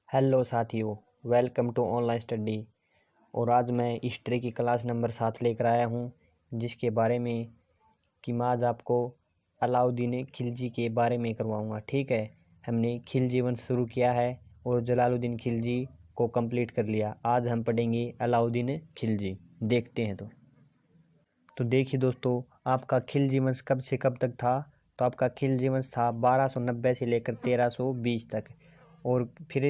Hello साथियों, welcome to online study. और आज मैं हिस्ट्री की क्लास नंबर 7 लेकर आया हूँ, जिसके बारे में कि मैं आज आपको अलाउद्दीन खिलजी के बारे में करवाऊँगा। ठीक है, हमने खिलजी वंश शुरू किया है और जलालुद्दीन खिलजी को कंप्लीट कर लिया। आज हम पढ़ेंगे अलाउद्दीन खिलजी। देखते हैं। तो देखिए दोस्तों, आपका खिलजी वंश कब से कब तक था। तो आपका खिलजी वंश था 1290 से लेकर 1320 तक। और फिर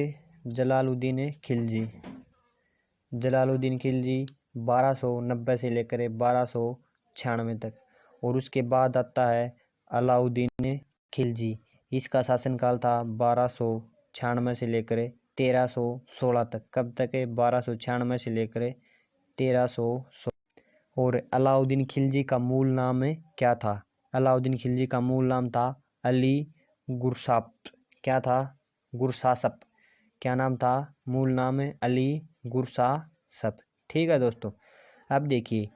जलालुद्दीन खिलजी 1290 से लेकर 1296 तक। और उसके बाद आता है अलाउद्दीन खिलजी। इसका शासनकाल था 1296 से लेकर 1316 तक। कब तक है? 1296 से लेकर 1316। और अलाउद्दीन खिलजी का मूल नाम क्या था? अलाउद्दीन खिलजी का मूल नाम था अली गुरसाप। क्या था? गुरसासप। क्या नाम था? मूल नाम है अली गुरसासप। ठीक है दोस्तों, अब देखिए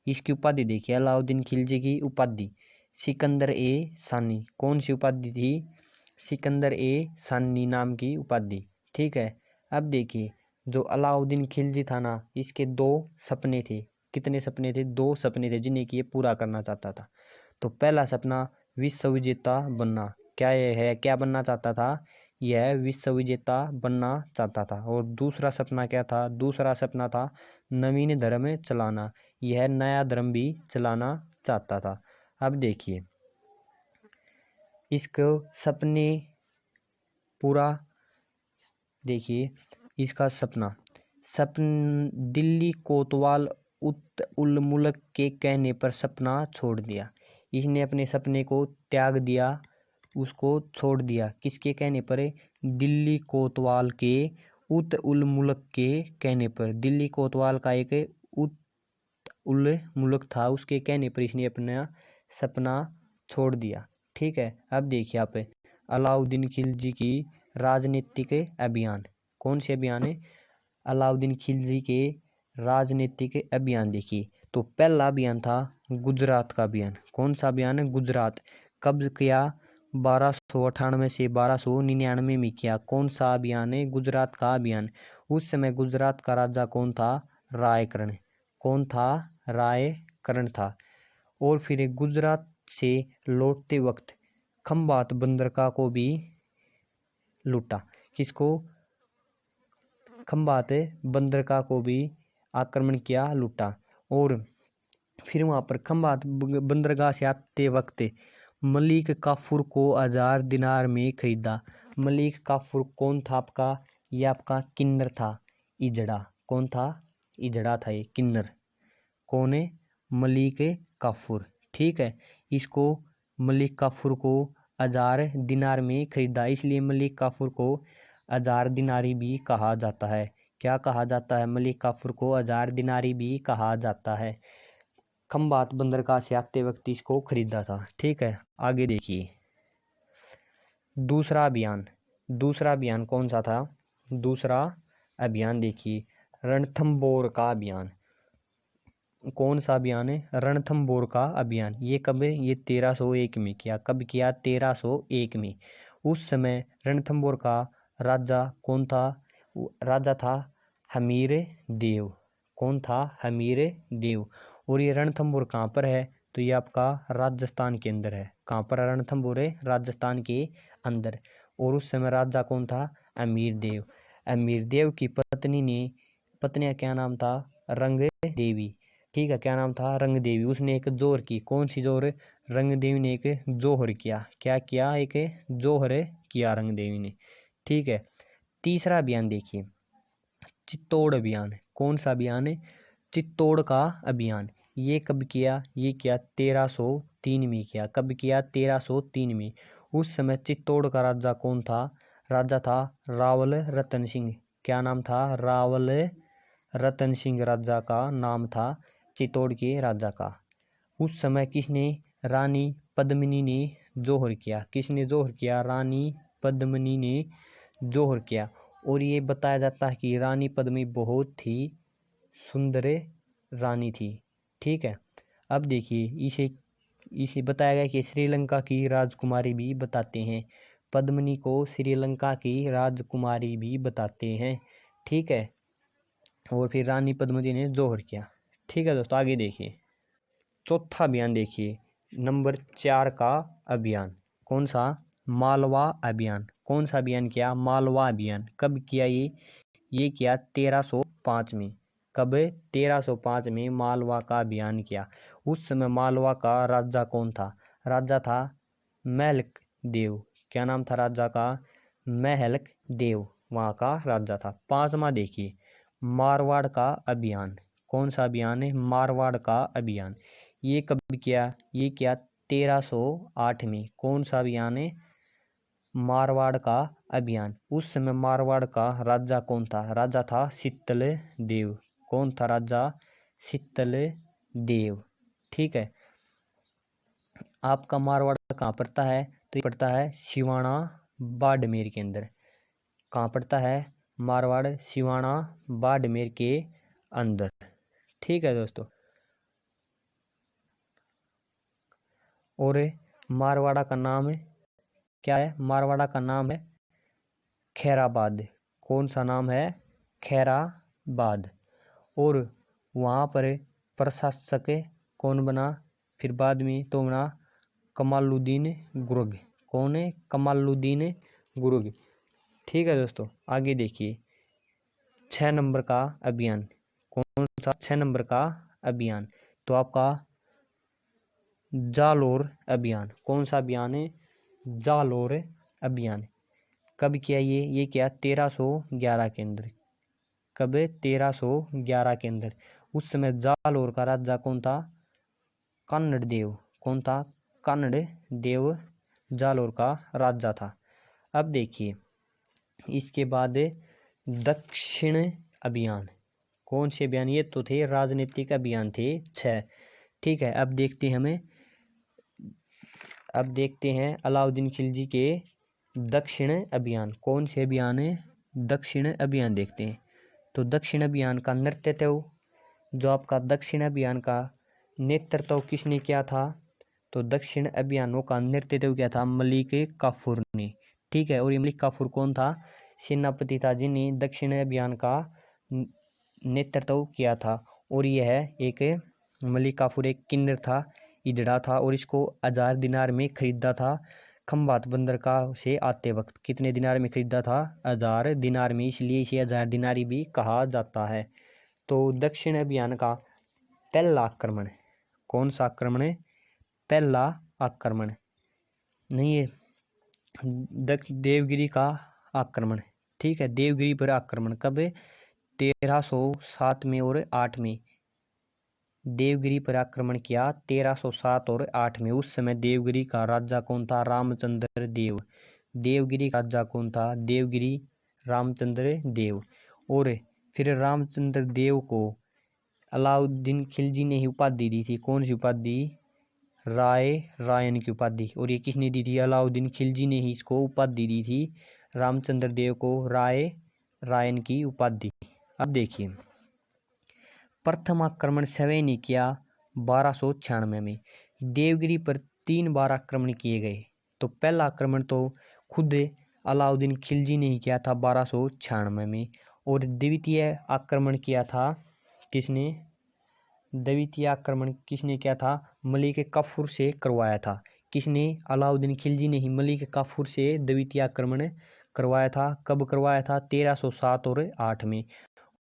इसकी उपाधि देखिए। अलाउद्दीन खिलजी की उपाधि सिकंदर ए सानी। कौन सी उपाधि थी? सिकंदर ए सानी नाम की उपाधि। ठीक है, अब देखिए जो अलाउद्दीन खिलजी था ना, इसके दो सपने थे। कितने सपने थे? दो सपने थे जिन्हें कि ये पूरा करना चाहता था। तो पहला सपना विश्व विजेता बनना। क्या बनना चाहता था? यह विश्व विजेता बनना चाहता था। और दूसरा सपना क्या था? दूसरा सपना था नवीन धर्म चलाना। यह नया धर्म भी चलाना चाहता था। अब देखिए इसको सपने पूरा देखिए। इसका दिल्ली कोतवाल उल मुल्क के कहने पर सपना छोड़ दिया। इसने अपने सपने को त्याग दिया, उसको छोड़ दिया। किसके कहने पर? दिल्ली कोतवाल के उत उल मुल्क के कहने पर। दिल्ली कोतवाल का एक उत उल मुल्क था, उसके कहने पर इसने अपना सपना छोड़ दिया। ठीक है, अब देखिए आप अलाउद्दीन खिलजी की राजनीतिक अभियान। कौन से अभियान है? अलाउद्दीन खिलजी के राजनीतिक अभियान देखिए। तो पहला अभियान था गुजरात का अभियान। कौन सा अभियान है? गुजरात। कब किया? 1298 से 1299 में किया। कौन सा अभियान है? गुजरात का अभियान। उस समय गुजरात का राजा कौन था? रायकरण। कौन था? रायकरण था। और फिर गुजरात से लौटते वक्त खंबात बंदरगाह को भी लूटा। किसको? खंबात बंदरगाह को भी आक्रमण किया, लूटा। और फिर वहां पर खंबात बंदरगाह से आते वक्त मलिक काफूर को 1000 दिनार में खरीदा। मलिक काफूर कौन था आपका? ये आपका किन्नर था, इजड़ा। कौन था? इजड़ा था ये किन्नर। कौन है? मलिक काफूर। ठीक है, इसको मलिक काफूर को 1000 दिनार में खरीदा। इसलिए मलिक काफूर को 1000 दिनारी भी कहा जाता है। क्या कहा जाता है? मलिक काफूर को 1000 दिनारी भी कहा जाता है। खंबात बंदरगाह से आते वक्त इसको खरीदा था। ठीक है, आगे देखिए दूसरा अभियान कौन सा था? दूसरा अभियान देखिए रणथंबोर का अभियान। कौन सा अभियान है? रणथंबोर का अभियान। ये कब है? ये 1301 में किया। कब किया? 1301 में। उस समय रणथंबोर का राजा कौन था? राजा था हमीर देव। कौन था? हमीर देव। और ये रणथंबोर कहाँ पर है? तो ये आपका राजस्थान के अंदर है। कहाँ पर रणथंबोर है? राजस्थान के अंदर। और उस समय राजा कौन था? अमीर देव। अमीर देव की पत्नियां क्या नाम था? रंग देवी। ठीक है, क्या नाम था? रंग देवी। उसने एक जोहर की। कौन सी जोहर? रंग देवी ने एक जोहर किया। क्या किया? एक जोहर किया रंग देवी ने। ठीक है, तीसरा अभियान देखिए चित्तौड़ अभियान। कौन सा अभियान है? चित्तौड़ का अभियान। ये कब किया? ये किया 1303 में किया। कब किया? 1303 में। उस समय चित्तौड़ का राजा कौन था? राजा था रावल रतन सिंह। क्या नाम था? रावल रतन सिंह राजा का नाम था, चित्तौड़ के राजा का। उस समय किसने? रानी पद्मिनी ने जोहर किया। किसने जोहर किया? रानी पद्मिनी ने जोहर किया। और ये बताया जाता है कि रानी पद्मिनी बहुत ही सुंदर रानी थी। ठीक है, अब देखिए इसे बताया गया कि श्रीलंका की राजकुमारी भी बताते हैं। पद्मिनी को श्रीलंका की राजकुमारी भी बताते हैं। ठीक है, और फिर रानी पद्मिनी ने जोहर किया। ठीक है दोस्तों, आगे देखिए चौथा अभियान देखिए, नंबर 4 का अभियान कौन सा? मालवा अभियान। कौन सा अभियान किया? मालवा अभियान। कब किया ये किया 1305 में। कब? 1305 में मालवा का अभियान किया। उस समय मालवा का राजा कौन था? राजा था महलक देव। क्या नाम था राजा का? महलक देव वहाँ का राजा था। 5वां देखिए मारवाड़ का अभियान। कौन सा अभियान है? मारवाड़ का अभियान। ये कब किया? ये किया 1308 में। कौन सा अभियान है? मारवाड़ का अभियान। उस समय मारवाड़ का राजा कौन था? राजा था शीतल देव। कौन था राजा? शीतल देव। ठीक है, आपका मारवाड़ कहाँ पड़ता है? तो ये पड़ता है सिवाना बाड़मेर के अंदर। कहाँ पड़ता है मारवाड़? सिवाना बाड़मेर के अंदर। ठीक है दोस्तों, और मारवाड़ा का नाम क्या है? मारवाड़ा का नाम है खैराबाद। कौन सा नाम है? खैराबाद। और वहाँ पर प्रशासक कौन बना? फिर बाद में तो बना कमालुद्दीन गुर्ग। कौन है? कमालुद्दीन गुर्ग। ठीक है दोस्तों, आगे देखिए 6 नंबर का अभियान। कौन सा? 6 नंबर का अभियान तो आपका जालोर अभियान। कौन सा अभियान है? जालोर अभियान। कब किया ये किया 1311 के अंदर। कब? 1311 के अंदर। उस समय जालोर का राजा कौन था? कन्नड़ देव। कौन था? कन्नड़ देव जालोर का राजा था। अब देखिए इसके बाद दक्षिण अभियान। कौन से अभियान? ये तो थे राजनीतिक अभियान थे 6। ठीक है, अब देखते हैं अलाउद्दीन खिलजी के दक्षिण अभियान। कौन से अभियान है? दक्षिण अभियान देखते हैं। तो दक्षिण अभियान का नेतृत्व, जो आपका दक्षिण अभियान का नेतृत्व किसने किया था? तो दक्षिण अभियानों का नेतृत्व किया था मलिक काफूर ने। ठीक है, और ये मलिक काफूर कौन था? सेनापति था जिन्हें दक्षिण अभियान का नेतृत्व किया था। और यह एक मलिक काफूर एक किन्नर था, इजड़ा था, और इसको 1000 दिनार में खरीदा था खंभात बंदरगाह से आते वक्त। कितने दिनार में खरीदा था? 1000 दिनार में, इसलिए इसे 1000 दिनारी भी कहा जाता है। तो दक्षिण अभियान का पहला आक्रमण कौन सा आक्रमण है? पहला आक्रमण नहीं है, देवगिरी का आक्रमण। ठीक है, देवगिरी पर आक्रमण कब? 1307 में और 8 में। देवगिरी पर आक्रमण किया 1307 और 8 में। उस समय देवगिरी का राजा कौन था? रामचंद्र देव। देवगिरी का राजा कौन था? देवगिरी रामचंद्र देव। और फिर रामचंद्र देव को अलाउद्दीन खिलजी ने ही उपाधि दी थी। कौन सी उपाधि? रायन की उपाधि। और ये किसने दी थी? अलाउद्दीन खिलजी ने ही इसको उपाधि दी थी रामचंद्र देव को, रायन की उपाधि। अब देखिए प्रथम आक्रमण सवै ने किया 1296 में। देवगिरी पर 3 बार आक्रमण किए गए। तो पहला आक्रमण तो खुद अलाउद्दीन खिलजी ने ही किया था 1296 में। और द्वितीय आक्रमण किया था किसने? द्वितीय आक्रमण किसने किया था? मलिक काफूर से करवाया था। किसने? अलाउद्दीन खिलजी ने ही मलिक काफूर से द्वितीय आक्रमण करवाया था। कब करवाया था? 1307 और 8 में।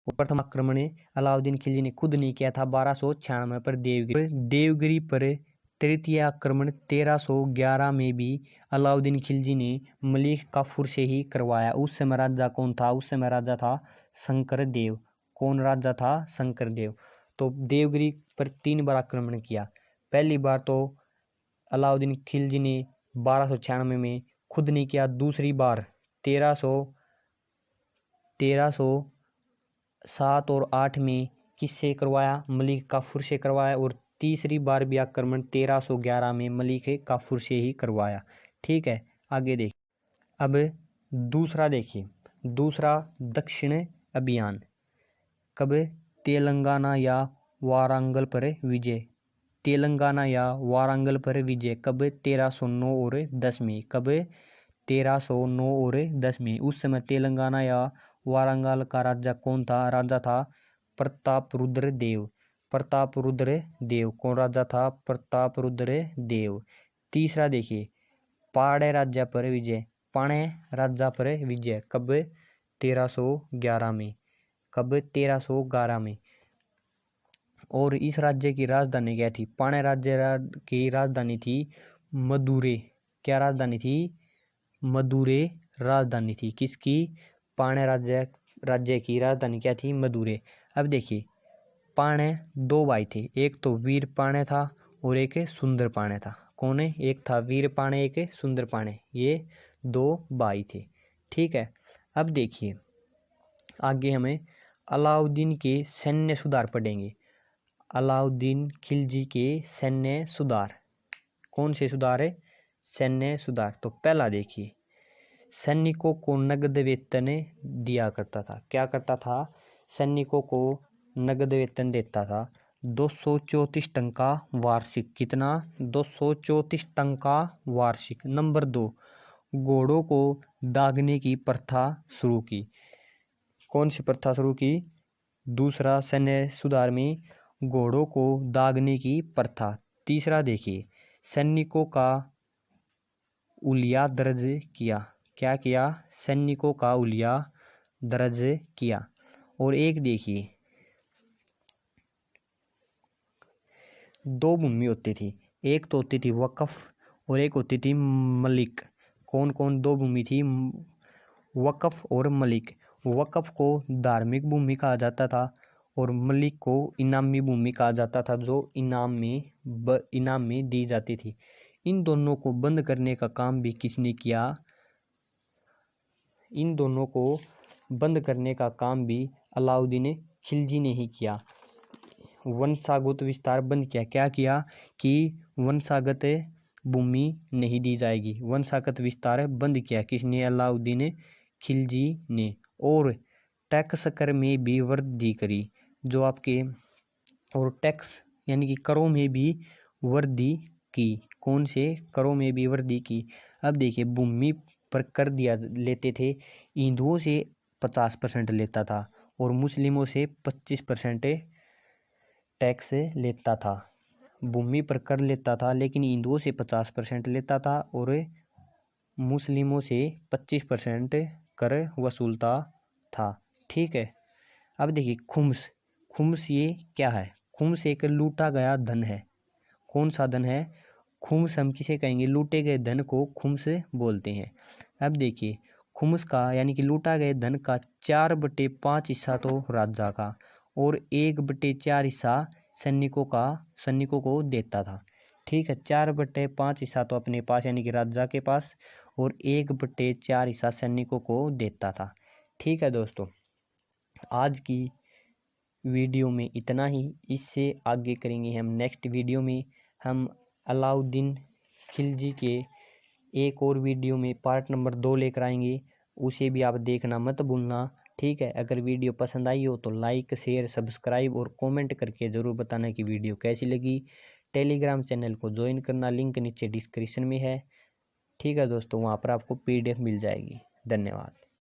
प्रथम आक्रमण अलाउद्दीन खिलजी ने खुद नहीं किया था 1296 पर देवगिरी पर। तृतीय आक्रमण 1311 में भी अलाउद्दीन खिलजी ने मलिक काफूर से ही करवाया। उस समय राजा कौन था? उस समय राजा था शंकर देव। कौन राजा था? शंकर देव। तो देवगिरी पर 3 बार आक्रमण किया। पहली बार तो अलाउद्दीन खिलजी ने 1296 में खुद नहीं किया। दूसरी बार 1307 और 8 में किससे करवाया? मलिक काफूर से करवाया। और तीसरी बार भी आक्रमण 1311 में मलिक काफूर से ही करवाया। ठीक है, आगे देखिए। अब दूसरा देखिए, दूसरा दक्षिण अभियान कब? तेलंगाना या वारंगल पर विजय। तेलंगाना या वारंगल पर विजय कब? 1309 और 10 में। कब? 1309 और 10 में। उस समय तेलंगाना या वारंगल का राजा कौन था? राजा था प्रतापरुद्र देव। प्रतापरुद्र देव कौन राजा था? प्रतापरुद्र देव। तीसरा देखिए, पाड़े राज्य पर विजय। पाणे राज्य पर विजय कब? 1311 में। कब? 1311 में। और इस राज्य की राजधानी क्या थी? पाणे राज्य की राजधानी थी मदुरै। क्या राजधानी थी? मदुरै राजधानी थी। किसकी? पाणे राज्य की राजधानी क्या थी? मदुरै। अब देखिए, पाणे दो भाई थे, एक तो वीर पाणे था और एक सुंदर पाणे था। कौन है? एक था वीर पाणे, एक सुंदर पाणे, ये दो भाई थे। ठीक है। अब देखिए आगे हमें अलाउद्दीन के सैन्य सुधार पढ़ेंगे। अलाउद्दीन खिलजी के सैन्य सुधार। कौन से सुधार है? सैन्य सुधार। तो पहला देखिए, सैनिकों को नगद वेतन दिया करता था। क्या करता था? सैनिकों को नगद वेतन देता था। 234 टंका वार्षिक। कितना? 234 टंका वार्षिक। नंबर 2, घोड़ों को दागने की प्रथा शुरू की। कौन सी प्रथा शुरू की? दूसरा सैन्य सुधार में घोड़ों को दागने की प्रथा। तीसरा देखिए, सैनिकों का उलिया दर्ज किया। क्या किया? सैनिकों का उलिया दर्ज किया। और एक देखिए, दो भूमि होती थी, एक तो होती थी वक्फ और एक होती थी मलिक। कौन कौन दो भूमि थी? वक्फ और मलिक। वक्फ को धार्मिक भूमि कहा जाता था और मलिक को इनामी भूमि कहा जाता था, जो इनाम में दी जाती थी। इन दोनों को बंद करने का काम भी किसने किया? इन दोनों को बंद करने का काम भी अलाउद्दीन खिलजी ने ही किया। वंशागत विस्तार बंद किया। क्या किया? कि वंशागत भूमि नहीं दी जाएगी। वंशागत विस्तार बंद किया। किसने? अलाउद्दीन खिलजी ने। और टैक्स कर में भी वृद्धि करी। जो आपके और टैक्स यानी कि करों में भी वृद्धि की। कौन से? करों में भी वृद्धि की। अब देखिए, भूमि पर कर दिया लेते थे। हिंदुओं से 50% लेता था और मुस्लिमों से 25% टैक्स लेता था। भूमि पर कर लेता था, लेकिन हिंदुओं से 50% लेता था और मुस्लिमों से 25% कर वसूलता था। ठीक है। अब देखिए, खुम्स। खुम्स ये क्या है? खुम्स एक लूटा गया धन है। कौन सा धन है? खुम्स हम किसे कहेंगे? लूटे गए धन को खुम्स बोलते हैं। अब देखिए, खुम्स का यानी कि लूटा गए धन का 4/5 हिस्सा तो राजा का और 1/4 हिस्सा सैनिकों को देता था। ठीक है। 4/5 हिस्सा तो अपने पास यानी कि राजा के पास और 1/4 हिस्सा सैनिकों को देता था। ठीक है दोस्तों, आज की वीडियो में इतना ही। इससे आगे करेंगे हम नेक्स्ट वीडियो में। हम अलाउद्दीन खिलजी के एक और वीडियो में पार्ट नंबर 2 लेकर आएंगे, उसे भी आप देखना मत भूलना। ठीक है। अगर वीडियो पसंद आई हो तो लाइक, शेयर, सब्सक्राइब और कमेंट करके ज़रूर बताना कि वीडियो कैसी लगी। टेलीग्राम चैनल को ज्वाइन करना, लिंक नीचे डिस्क्रिप्शन में है। ठीक है दोस्तों, वहाँ पर आपको PDF मिल जाएगी। धन्यवाद।